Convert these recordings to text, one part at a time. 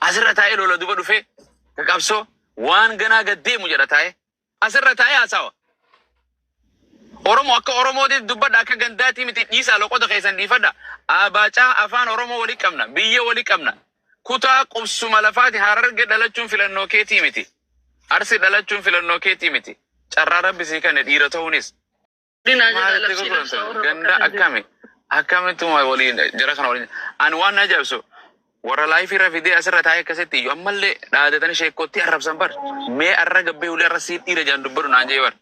asirra lola duba dhufe ka qabsoo waan ganaa gaddeemu jedha taa'e asirra taa'e haasawa. Oromoo akka Oromooti dubbadha akka gandaati miti dhiisaa loqota keessan dhiifadha. Abaacaa afaan Oromoo walii qabna biyya walii qabna. Kutaa qubsuma lafaati Hararge dhalachuun filannoo keetii miti. Arsi dhalachuun filannoo keetii miti. Carraa rabbisii kan dhiira ta'uunis. Ganda akkamittuma waliin jara kana waliin ani waan na ajaa'ibsu warra laayifii rafidee asirra taa'ee akkasitti iyyuu ammallee dhaadatanii sheekkootti arrabsan bar mee arra gabbee ulee arra siit dhiira jaan dubbadu naan jee bar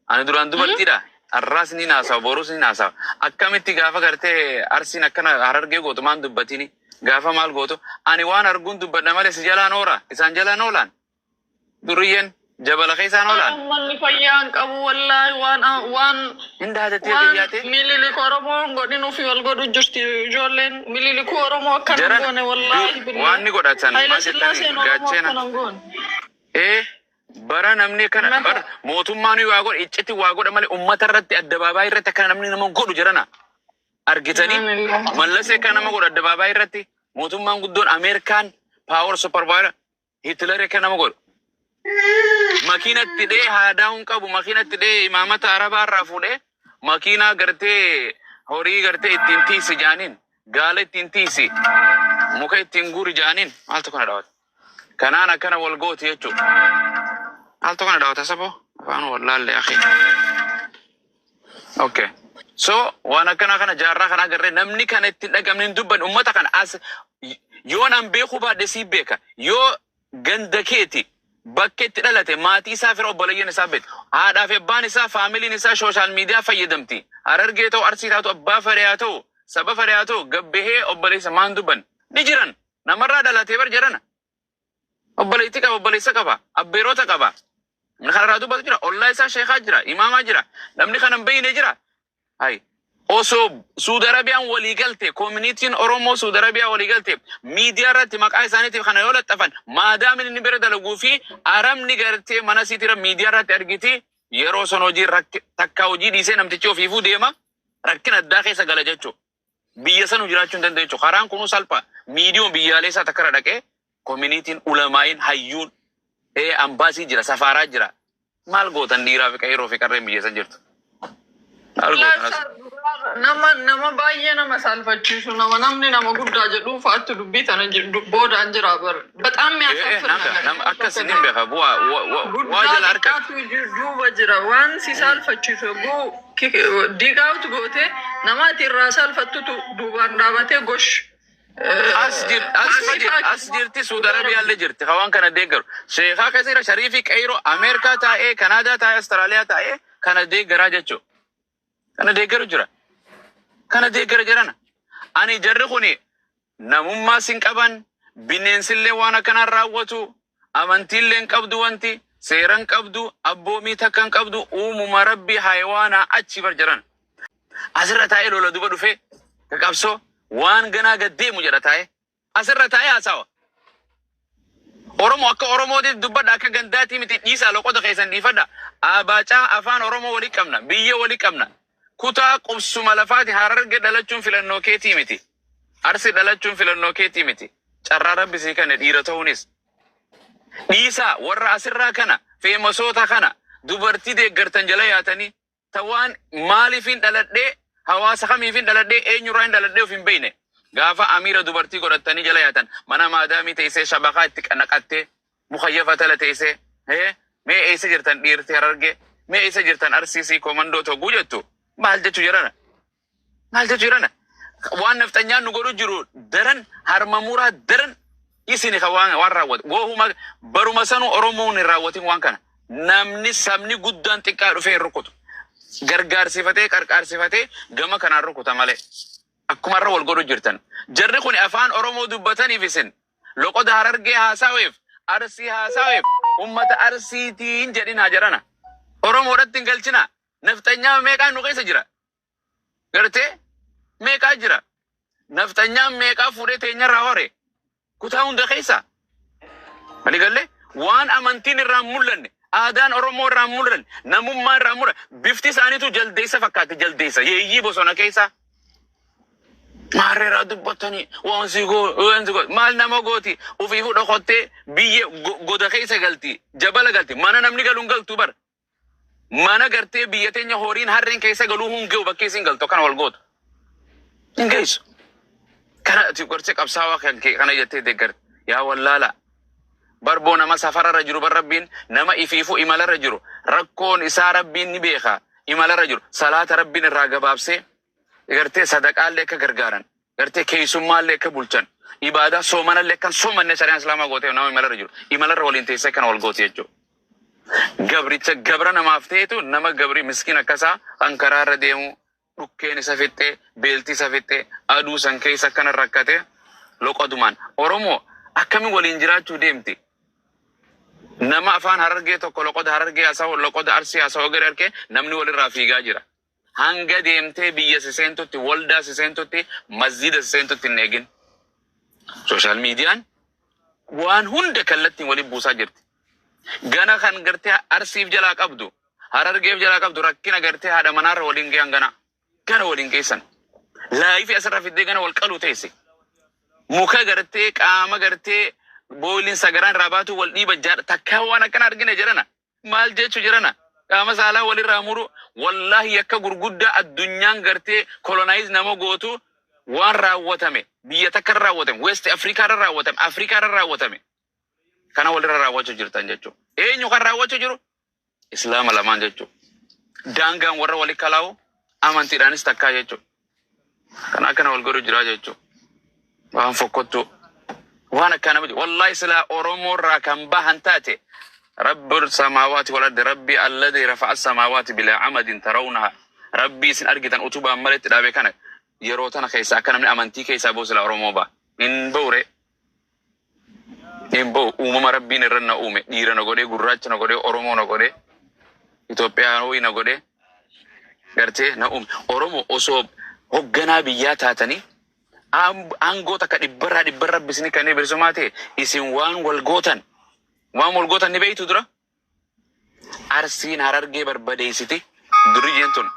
ani duraan dubartiidha arraas ni naasawa boruus ni naasawa akkamitti gaafa gartee arsiin akkana Harargee gootu maan dubbatini gaafa maal gootu ani waan arguun dubbadha malee si jalaan oora isaan jalaan oolaan duriyyeen jabala keessaan oolaan. Malli fayyaan qabu wallahi waan Hindaatatti biyyaate. Mililik Oromoo godhinu fi wal godhu jirti ijoolleen mililik Oromoo akkana goone wallahi. Waan ni godhatan maal jettanii gaachena. Bara namni kana bara mootummaan waa godha icciti waa godha malee uummata irratti addabaabaa irratti akka namni nama godhu jirana. Argitanii mallasee akka nama godhu addabaabaa irratti mootummaan guddoon Ameerikaan paawar superpower Hitler akka nama godhu. Makiinatti dhee haadaa'uun qabu makiinatti dhee imaamata arabaa irraa fuudhee makiinaa gartee horii gartee ittiin tiisi jaaniin gaala ittiin tiisi muka ittiin guuri jaaniin maaltu kana dhaawata kanaan akkana wal gooti jechuudha maaltu kana dhaawata saboo afaan wallaalle akhi okay so waan akkana kana jaarraa kana agarree namni kana ittiin dhagamne dubban ummata kana as yoo nan beeku baadhe sii beeka yoo ganda keeti bakka itti dhalate maatii isaa fira obboleeyyan isaa beet haadhaaf abbaan isaa faamiliin isaa sooshaal miidiyaa fayyadamti Harargee ta'u arsii taatu abbaa fariyaa ta'u saba fariyaa ta'u gabbehee obboleessa maan dubban ni jiran namarraa dhalatee bar jedhana obboleetti qaba obboleessa qaba abbeerota qaba kanarraa dubbatu jira ollaa isaa sheekaa jira imaamaa jira namni kanan beeyne jira hay osoo Saudi Arabiyaan walii galte community'n Oromoo Saudi Arabiyaa walii galte miidiyaa irratti maqaa isaaniitiif kana yoo laxxafan maadaam inni bira dalaguu fi Arabni gartee mana siitira miidiyaa irratti argiti yeroo son hojii takka hojii dhiisee namtichi ofiifuu deema rakkina addaa keessa gala jechuu biyya sanu jiraachuu hin danda'u jechuu karaan kunuu salpha miidiyoon biyyaalee isaa takkara dhaqee community'n ulamaayin hayyuun ambaasii jira safaaraa jira maal gootan dhiiraa fi qeerroo fi qarreen biyya san jirtu. Nama baay'ee nama salphachiisu namni nama guddaa jedhu fa'aatti dubbii tana boodaan jira bar በጣም nama akkasiin hin beeka waa jala harkatu duuba jira waan si salphachiisu digaawtu goote namaati irraa salphattutu duubaan dhaabatee gosh as jirti Saudi Arabiyaallee jirti hawaan kana deeggaru sheekaa keessa jira Shariifii Qeyroo Ameerikaa taa'ee Kanaadaa taa'ee Austraaliyaa taa'ee kana deeggaraa jechuu kana deeggaru jira kana deeggara jirana ani jarri kuni namummaa sin qaban bineensillee waan akkanaan raawwatu amantiillee hin qabdu wanti seeran qabdu abboomii takka hin qabdu uumuma rabbii hayawaanaa achi bar jiran asirra taa'ee lola duba dhufe ka qabsoo waan ganaa gaddeemu jedha taa'ee asirra taa'ee haasawa. Oromoo akka Oromooti dubbadha akka gandaatii miti dhiisaa loqota keessan dhiifadha. Abaacaa afaan Oromoo walii qabna biyya walii qabna. Kutaa qubsuma lafaati Hararge dhalachuun filannoo keetii miti. Arsi dhalachuun filannoo keetii miti. Carraa rabbisii kana dhiira ta'uunis. Dhiisaa warra asirraa kana feemasoota kana dubartii deeggartan jala yaatanii tawaan maaliifin dhaladhee hawaasa kamiifin dhaladhee eenyurraa hin dhaladhee of hin beeyne. Gaafa amiira dubartii godhatanii jala yaatan mana maadaamii teessee shabakaa itti naqattee mukayyafa tala teessee mee eessa jirtan dhiirti Hararge mee eessa jirtan arsiisii komandoo togguu jettu. Maal jechuu jirana? Maal jechuu jirana? Waan nafxanyaan nu godhu jiru daran harmamuraa daran isini ka waan raawwatu. Wohuma baruma sanu Oromoon hin raawwatin waan kana. Namni sabni guddaan xiqqaa dhufee hin rukutu. Gargaarsifatee qarqaarsifatee gama kanaan rukuta malee. Akkuma irra wal godhu jirtan. Jarri kun afaan Oromoo dubbataniif isin loqoda Harargee haasaweef arsii haasaweef ummata arsiitiin jedhinaa jarana. Oromoodhatti hin galchina. Naftanyaa meeqaa nu keessa jira? Gartee meeqaa jira? Naftanyaa meeqaa fuudhee teenyarraa hore? Kutaa hunda keessa. Mali galle waan amantiin irraa mul'anne aadaan Oromoo irraa mul'anne namummaa irraa mul'anne bifti isaaniitu jaldeessa fakkaate jaldeessa yeeyyii bosona keessa. Maarreeraa dubbatanii waan si goo maal nama gooti ofii fuudha qottee biyya goda keessa galti jabala galti mana namni galuun galtu bar mana gartee biyya teenya horiin harreen keessa galuu hungee bakkee siin galtu kana wal gootu hin geessu kana ati gortee qabsaawaa kana jettee deeggar yaa wallaala barboo nama safararra jiru bar rabbiin nama ifiifu imalarra jiru rakkoon isaa rabbiin ni beeka imalarra jiru salaata rabbiin irraa gabaabsee gartee sadaqaallee akka gargaaran gartee keessummaallee akka bulchan ibaadaa soomanallee akkan soomanne shari'aan islaamaa gootee nama imalarra jiru imalarra waliin teessee kana wal gooti jechuudha. Gabricha gabra namaaf ta'etu nama gabri miskiin akkasaa kan karaarra deemu dhukkeen isa fixxee beeltii isa fixxee aduu san keessa akkana rakkate loqodumaan Oromoo akkamiin waliin jiraachuu deemti. Nama afaan Harargee tokko loqoda Harargee haasa'u loqoda Arsii haasa'u gadi argee namni walirraa fiigaa jira. Hanga deemtee biyya siseentutti waldaa siseentutti masjida siseentutti hin eegin. Sooshaal miidiyaan waan hunda kallattiin waliin buusaa jirti. Gana kan gartee Arsiif jalaa qabdu Harargeef jalaa qabdu rakkina gartee haadha manaarra waliin geessan gana waliin geessan. Laayifii asirra fiddee gana wal qaluu teesse. Muka gartee qaama gartee booliin sagaraan irraa baatu wal dhiiba jaadha takkaa waan akkana argine jirana. Maal jechu jirana? Qaama saalaa walirraa muru wallahi yakka gurguddaa addunyaan gartee kolonaayiz nama gootu waan raawwatame biyya takka irra raawwatame West Afrikaa irra raawwatame Afrikaa irra raawwatame kana walirra raawwachuu jirtan jechuudha. Eenyu kan raawwachuu jiru? Islaama lamaan jechuudha. Daangaan warra walii kalaa'u amantiidhaanis takkaa jechuudha. Kana akkana wal godhu jira jechuudha. Waan fokkottu waan akkana miti wallahi silaa Oromoo irraa kan bahan taate رب السماوات والأرض ربي الذي رفع السماوات بلا عمد ترونها ربي سن أرجتن أتوبا ملت دابي كان يروتنا كيسا كان من أمانتي كيسا بوسلا روموبا إن بوري إن بو أمم ربي نرنا أمم ديرنا غودي غراج نغودي أرومو نغودي إثيوبيا نوي نغودي غرتي نا أرومو أصوب هجنا بيات هاتني أنغوتا كدبرة بسني كاني برسوماتي إسين وان والغوتن waan mul'atan ni beeytu dura Arsiin Harargee barbadeessiti duri jentun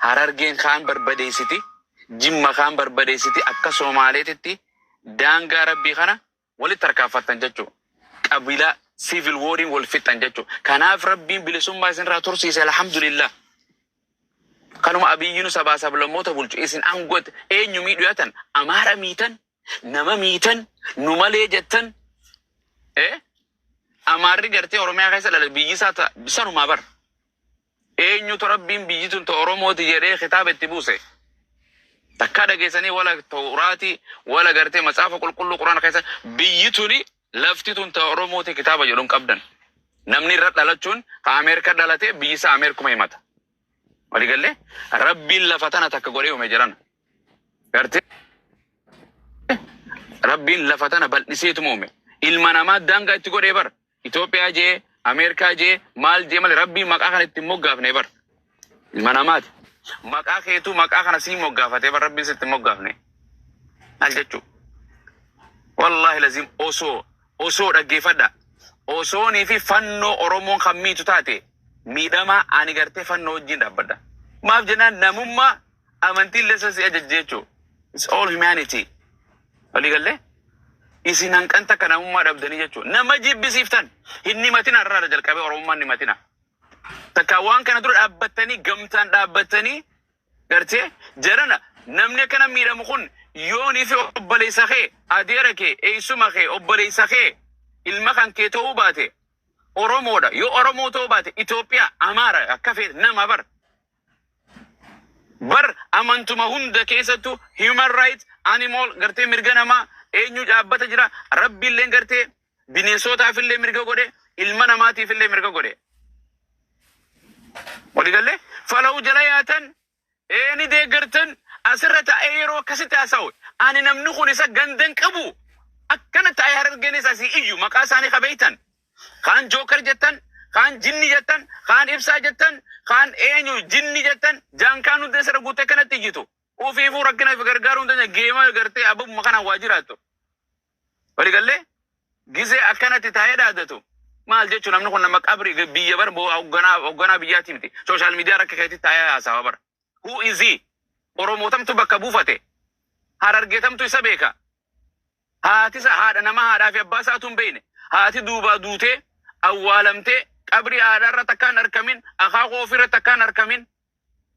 Harargeen kaan barbadeessiti Jimma kaan barbadeessiti akka Somaaleetitti daangaa rabbii kana walitti tarkaanfattan jechuudha. Qabila civil warring wal fixan jechuudha. Kanaaf rabbiin bilisummaa isinirraa tursiise alhamdulillah. Kanuma Abiyyinu sabaa sablammoota bulchu isin aangoot eenyu miidhuyatan Amaara miitan nama miitan nu malee jettan Amaarri gartee Oromiyaa keessa dhala biyyi isaa bisanumaa bar. Eenyutu rabbiin biyyi tun ta'e Oromooti jedhee kitaaba itti buuse. Takka dhageessanii wala Tawraati wala gartee matsaafa qulqulluu Quraana keessa biyyi tuni lafti tun ta'e Oromooti kitaaba jedhuun qabdan. Namni irra dhalachuun ka Ameerika dhalate biyyi isaa Ameerikuma himata. Waliigallee rabbiin lafa tana takka godhee uume jiran. Gartee rabbiin lafa tana bal'iseetuma uume. Ilma namaa daangaa itti godhee bar. Itoophiyaa jee Ameerikaa jee maal jee malee rabbiin maqaa kana itti moggaafne bar. Ilma namaati. Maqaa keetu maqaa kana sii moggaafatee bar rabbiin sitti moggaafne. Maal jechuudha. Wallahi lazim osoo dhaggeeffadha. Osoonii fi fannoo Oromoon kan miitu taate miidhamaa ani gartee fannoo wajjin dhaabbadha. Maaf jennaan namummaa amantiin leessasii ajajjee jechuudha. It's all humanity. Waliigallee? Isin hanqan takka namummaa dhabdanii jechuudha. Nama jibbisiiftan hin himatina irraa jalqabee Oromummaan hin himatina. Takka waan kana dura dhaabbattanii gamtaan dhaabbattanii gartee jarana namni akkana miidhamu kun yoonii fi obboleessa kee adeera kee eessuma kee obboleessa kee ilma kan kee ta'uu baate Oromoodha. Yoo Oromoo ta'uu baate Itoophiyaa Amaara akka feete nama bar. Bar amantuma hunda keessattuu human right animal gartee mirga namaa eenyu dhaabbata jira rabbiillee gartee bineensotaaf illee mirga godhe ilma namaatiif illee mirga godhe. Waliigallee falahu jala yaatan ni deeggartan asirra taa'ee yeroo akkasitti haasa'u ani namni kun isa gandan qabu akkana taa'ee Harargeenis asii iyyu maqaa isaanii qabeeytan kaan jookar jettan kaan jinni jettan kaan ibsaa jettan kaan eenyu jinni jettan jaankaan hundi asirra guutee kanatti iyyitu ufiifuu rakkinaaf gargaaruu hundanya geema gartee abbuma kanaan waa jiraattu. Waliigallee gisee akkanatti taa'ee dhaadatu maal jechuun namni kun nama qabri biyya bar hoogganaa biyyaati miti sooshaal miidiyaa rakka keetti taa'ee haasawa bara. Who is he? Oromootamtu bakka buufate. harargeetamtu isa beeka. Haati isa haadha nama haadhaa fi abbaa isaatuun beekne. Haati duubaa duutee awwaalamtee qabri haadhaarra takkaan arkamin akaakuu ofirra takkaan arkamin.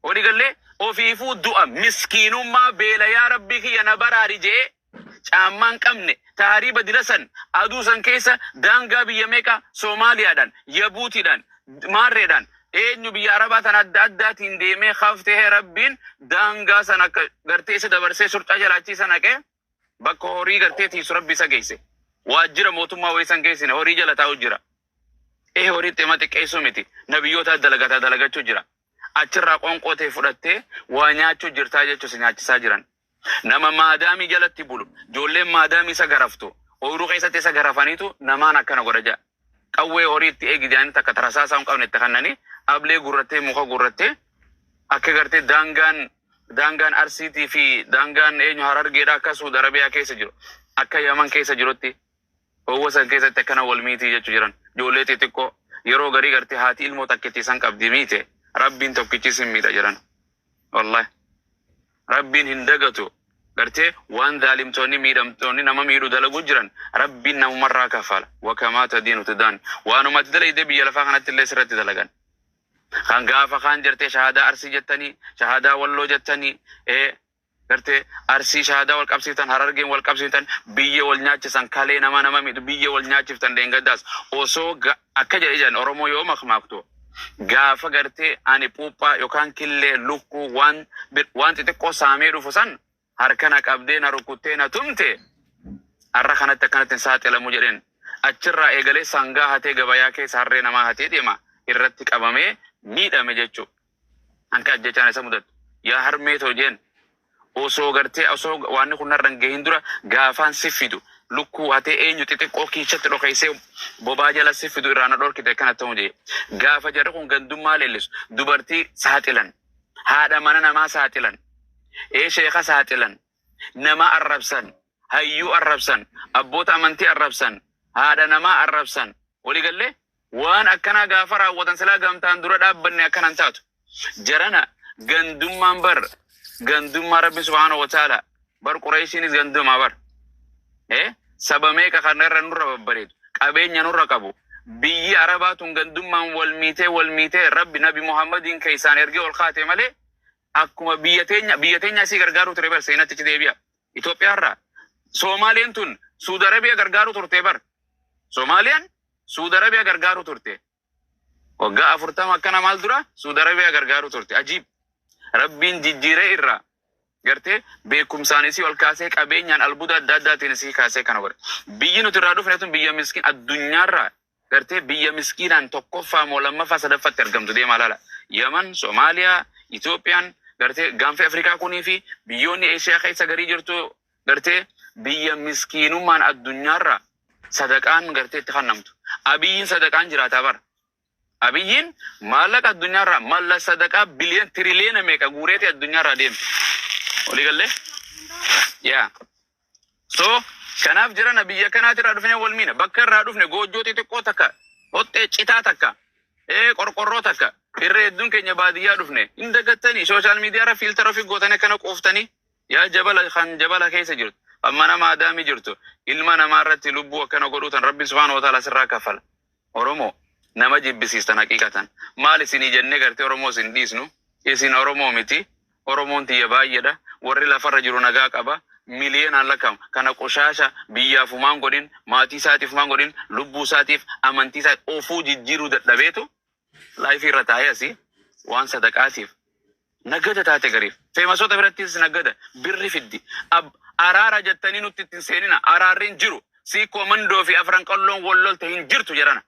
Walii gallee ofiifuu du'a miskiinummaa beela yaa rabbii kiyya na baraari jee caammaan qabne taariiba dilasan aduu san keessa daangaa biyya meeqa Soomaaliyaadhaan Yabuutiidhaan Maarreedhaan eenyu biyya Arabaa tan adda addaatiin deemee haftee rabbiin daangaa san akka gartee isa dabarsee surxaa jalaachiisa naqee bakka horii gartee tiisu rabbi isa geesse. Waajjira mootummaa wayisan geessine horii jala taa'u jira. Horii xeema xiqqeessuu miti nabiyyoota dalagachuu jira. Achirraa qonqotee fudhattee waa nyaachuu jirtaa jechuus nyaachisaa jiran. Nama maadaamii jalatti bulu ijoolleen maadaamii isa garaftu ooyiruu keessatti isa garafaniitu namaan akkana godha jaa. Qawwee horii itti eegidanii takka tarasaa isaa hin qabne itti kannanii ablee gurrattee muka gurrattee akka gartee daangaan Arsiitii fi daangaan eenyu Harargeedhaa akka Suudi Arabiyaa keessa jiru akka Yaman keessa jirutti san keessatti akkana wal miitii jechuu jiran. Ijoollee xixiqqoo yeroo garii gartee haati ilmoo takkitti isaan qabdi miite rabbiin tokkichis hin miidha jiran. Wallahi rabbiin hin dagatu gartee waan daalimtoonni miidhamtoonni nama miidhu dalagu jiran rabbiin namumarraa kafala. Wakamaa tadiinu tudaan waanumatti dalayde biyya lafaa kanatti illee sirratti dalagan. Kan gaafa kaan jirtee shahadaa Arsii jettanii shahadaa Walloo jettanii gartee Arsii shahadaa wal qabsiiftan Harargeen wal qabsiiftan biyya wal nyaachisan kalee nama miidhu biyya wal nyaachiftan deengaddaas osoo akka jedhe jedhan Oromoo yoo makmaaktu gaafa gartee ani puuphaa yookaan killee lukkuu waan xixiqqoo saamee dhufu san harkana qabdee na rukuttee na tumte har'a kanatti akkanatti hin saaxilamu jedheen achirraa eegalee sangaa hatee gabayaa keessa harree namaa hatee deema irratti qabamee miidhame jechuudha. Hanqa ajjechaan isa mudatu yaa harmee tojeen osoo gartee osoo waan kun narra hin gahin dura gaafaan siffidu lukkuu hatee eenyu xixiqqoo kiichatti dhokeessee bobaa jala siffidu irraa na dhorkite kanatti ta'u jee gaafa jarri kun gandummaa leellisu dubartii saaxilan haadha mana namaa saaxilan sheeka saaxilan nama arrabsan hayyuu arrabsan abboota amantii arrabsan haadha namaa arrabsan walii gallee waan akkanaa gaafa raawwatan silaa gamtaan dura dhaabbanne akkanan taatu jarana gandummaan gandummaa rabbi subhaanahu wa ta'ala bar Qureeshiinis gandummaa bar saba meeqa kana irra nurra babbareedu qabeenya nurra qabu biyyi Arabaatun gandummaan wal miitee rabbi nabi Muhammadiin keessaan ergee ol kaate malee akkuma biyya teenya asii gargaaruu ture bar seenatti itti deebi'a. Itoophiyaarraa Soomaaliyaan tun Suudi Arabiyaa gargaaruu turte bar Soomaaliyaan Suudi Arabiyaa gargaaruu turte. Waggaa 40 akkana maal dura Suudi Arabiyaa gargaaruu turte. Ajiib. Rabbiin jijjiiree irraa gartee beekumsaan isii ol kaasee qabeenyaan albuuda adda addaatiin isii kaasee kana godhe. Biyyi nuti irraa dhufne tun biyya miskiin addunyaarraa gartee biyya miskiinaan tokkoffaa moo lammaffaa sadaffatti argamtu deemaa laala. Yaman, Soomaaliyaa, Itoophiyaan gartee gaanfa Afrikaa kunii fi biyyoonni Eeshiyaa keessa garii jirtu gartee biyya miskiinummaan addunyaarraa sadaqaan gartee itti kennamtu. Abiyyiin sadaqaan jiraataa bara. Abiyyiin maallaqa addunyaarraa maallaqa sadaqaa biliyoon tiriliyoona meeqa guureeti addunyaarraa deemtu. Olii gallee? Yaa. So kanaaf jirana biyya kanaati irraa dhufne wal miina. Bakka irraa dhufne goojjoo xixiqqoo takka, hoxxee citaa takka, qorqorroo takka, irra hedduun keenya baadiyyaa dhufne. Hin dagattanii sooshaal miidiyaarra fiiltara ofii gootanii akkana qooftanii yaa jabala keessa jirtu. Amma nama adaamii jirtu. Ilma namaa irratti lubbuu akkana godhuutan rabbi subhaanahu wa ta'ala sirraa kafala. Oromoo nama jibbisiistan haqiqatan. Maal isinii jennee gartee Oromoo isin dhiisnu? Isin Oromoo miti. Oromoon tiyya baay'eedha. Warri lafarra jiru nagaa qaba. Miliyoonaan lakkaa'ama. Kana qoshaasha biyyaaf humaan godhin, maatii isaatiif humaan godhin, lubbuu isaatiif, amantii isaatiif ofuu jijjiiruu dadhabeetu laayifii irra taa'ee asii waan sadaqaatiif nagada taate gariif. Feemasoota birattis nagada birri fiddi. Araara jettanii nutti ittiin seenina. Araarri hin jiru. Siikoo mandoo fi afran qalloon wallolte hin jirtu jedhana.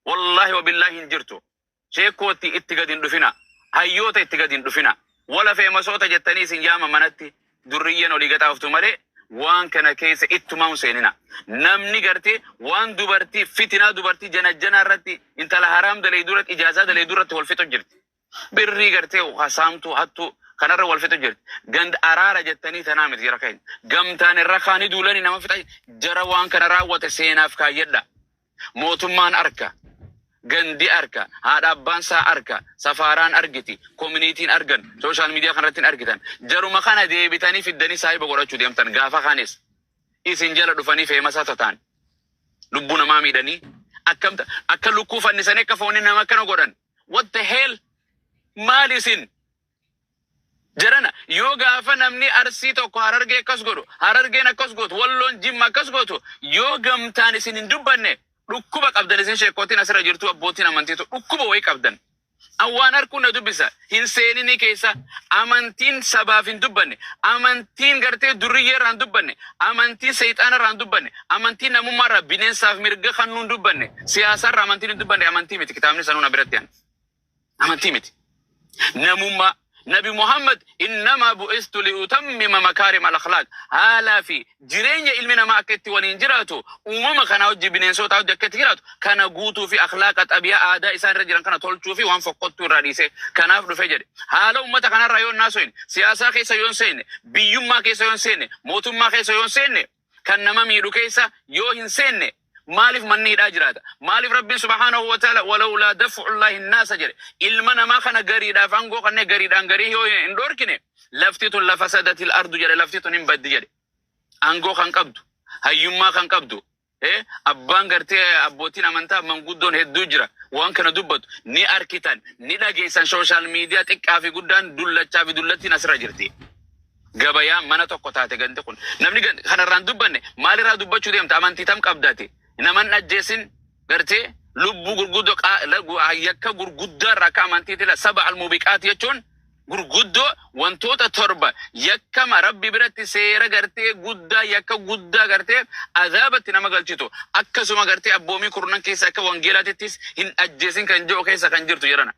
Wallahi wabillahi hin jirtu. Sheekootti itti gadi hin dhufina. Hayyoota itti gadi hin dhufina. Wala feemasoota jettanii isin yaama manatti durriyyeen olii gataaftu malee waan kana keessa ittumaan seenina. Namni gartee waan dubartii fitinaa dubartii janajjanaa irratti intala haraam dalee duratti ijaazaa dalee duratti wal fixu jirti. Birrii gartee hasaamtu hattu kanarra wal fixu jirti. Ganda araara jettanii tanaa miti jara keenya. Gamtaan irra kaanii duulanii nama fixa jara waan kana raawwate seenaaf kaayyadha. Mootummaan arka. gandi arka haadha abbaan isaa arka safaaraan argiti community'n argan social media kanarratti argitan jaruma kana deebitanii fiddanii saahiba godhachuu deemtan gaafa kanis isin jala dhufanii feemasa tataan lubbuu namaa miidhanii akka lukkuu fannisanii akka foonii nama kana godhan what the hell maal isin jarana yoo gaafa namni arsii tokko harargee akkas godhu harargeen akkas gootu walloon jimma akkas gootu yoo gamtaan isin hin dubbanne dhukkuba qabdan isin sheekootiin asirra jirtu abbootiin amantiitu dhukkuba wayii qabdan awwaan harkuun na dubbisa hin seenini keessa amantiin sabaaf hin dubbanne amantiin gartee durriyyee irraa hin dubbanne amantiin seexaana irraa hin dubbanne amantiin namummaa irraa bineensaaf mirga kannuu hin dubbanne siyaasa irraa amantiin hin dubbanne amantii miti kitaabni sanuuna biratti yan amantii miti namummaa نبي محمد إنما بؤست لأتمم مكارم الأخلاق هلا في جرين علمنا ما أكتي وننجراتو وما كان أوجي بنيسو تاوجي كتيراتو كان قوتو في أخلاق أبياء آداء إسان رجلا كان تولتو في وان فقدتو الرئيسي كان أفضل فجر هلا أمتا كان رأيون ناسوين سياسة كيسا يونسين بيوم ما كيسا يونسين موتم ما كيسا يونسين كان نما ميرو كيسا يوهن سين مالف مني راجرادا مالف ربي سبحانه وتعالى ولولا دفع الله الناس جري علمنا ما كان غريدا فانغو كان غريدا غري هو اندوركني لفتيت لفسدت الارض جري لفتيت نبد جري انغو كان قبض هيما كان قبض ابان غرتي ابوتين امنتا من غدون هدو جرا وان كان دبت ني اركيتان ني داغيسان سوشال ميديا تقافي غدان دولچا في دولتي نسرا جرتي غبايا منا توكوتاتي غنتكون نمني كان ران دبنه مالي را دبچو ديم تامنتي تام قبداتي naman ajjeesin gartee lubbu gurguddo yakka gurguddaa irraa ka'amantiiti la saba almubiqaat jechuun gurguddoo wantoota torba yakkama rabbi biratti seera gartee guddaa yakka guddaa gartee azaabatti nama galchitu akkasuma gartee abboomii kurnan keessa akka wangeelaatittis hin ajjeesin kan jiru keessa kan jirtu jedhana.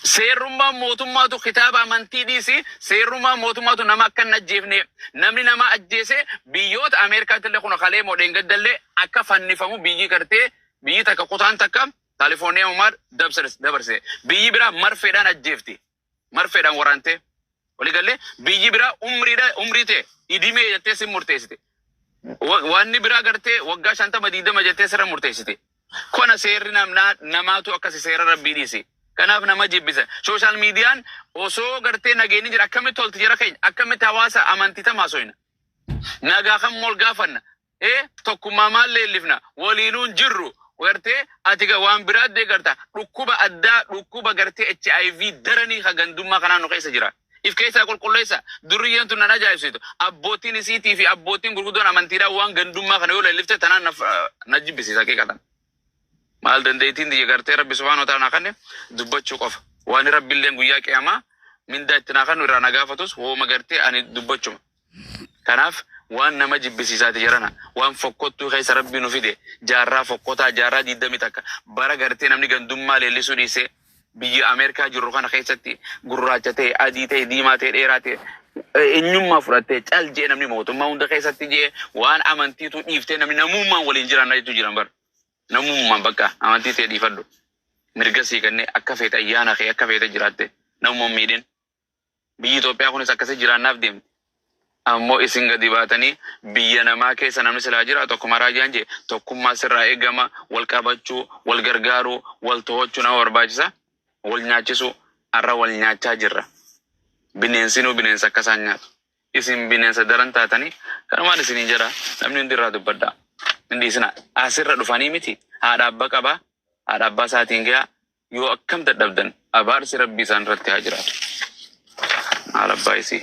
Seerummaa mootummaatu kitaaba amantii dhiisi seerummaa mootummaatu nama akka hin ajjeefne namni nama ajjeese biyyoota Ameerikaatti illee kun kalee modeen gaddallee akka fannifamu biyyi gartee biyyi takka kutaan takka Kaalifoorniyaa umaar dabarse biyyi biraa marfeedhaan ajjeefti marfeedhaan waraante waliigallee biyyi biraa umrii ta'e idimee jettee sin murteessite wanni biraa gartee waggaa 50 jettee sirra murteessite kana seerri namaatu akkasi seera rabbii dhiisi. Kanaaf nama jibbisa social meediyaan osoo gartee nageenni jira akkamitti tolti jira keenya akkamitti hawaasa amantii tamaasoyna nagaa kan mol gaafanna tokkummaa maal leellifna waliinuun jirru gartee ati waan biraa deeggarta dhukkuba addaa dhukkuba gartee HIV daranii hagandummaa kanaan nu keessa jira if keessa qulqulleessa durriyyeen tun nan ajaa'ibsitu abbootiin isiitii fi abbootiin gurguddoon amantiidhaan waan gandummaa kana yoo leellifte tanaan na jibbisiisa haqiiqatan. maal dandeetiin diye gartee rabbi subhaanahu wa ta'ala kanne dubbachuu qofa waan rabbi illee guyyaa qiyamaa minda itti naa kannu irraa nagaafatus hooma gartee ani dubbachuma kanaaf waan nama jibbisiisaati jirana waan fokkottuu keessa rabbi nu fide jaarraa fokkotaa jaarraa 20 takka bara gartee namni gandummaa leellisuu dhiisee biyya Ameerikaa jirru kana keessatti gurraacha ta'e adii ta'e diimaa ta'e dheeraa ta'e eenyummaa fudhattee cal jee namni mootummaa hunda keessatti jee waan amantiitu dhiiftee namni namummaan waliin jiran jechuun jiran bara. Namummaan bakka amantii ta'e dhiifadhu mirga sii kannee akka feete ayyaana kee akka feete jiraatte namummaan miidhin biyyi Itoophiyaa kunis akkasii jiraannaaf deemti ammoo isin gadi baatanii biyya namaa keessa namni silaa jira tokkuma raajaan jee tokkummaa sirraa eegama wal qabachuu wal gargaaruu wal to'achuu nama barbaachisa wal nyaachisuu arra wal nyaachaa jirra bineensinuu bineensa akkasaan nyaatu isin bineensa daran taatanii kanumaan isinii jira namni hundi irraa dubbaddaa. Indi sina asirra dhufanii miti haadha abbaa qabaa haadha abbaa isaatiin gahaa yoo akkam dadhabdan abaarsi rabbii isaan irratti haa jiraatu haala abbaa isii.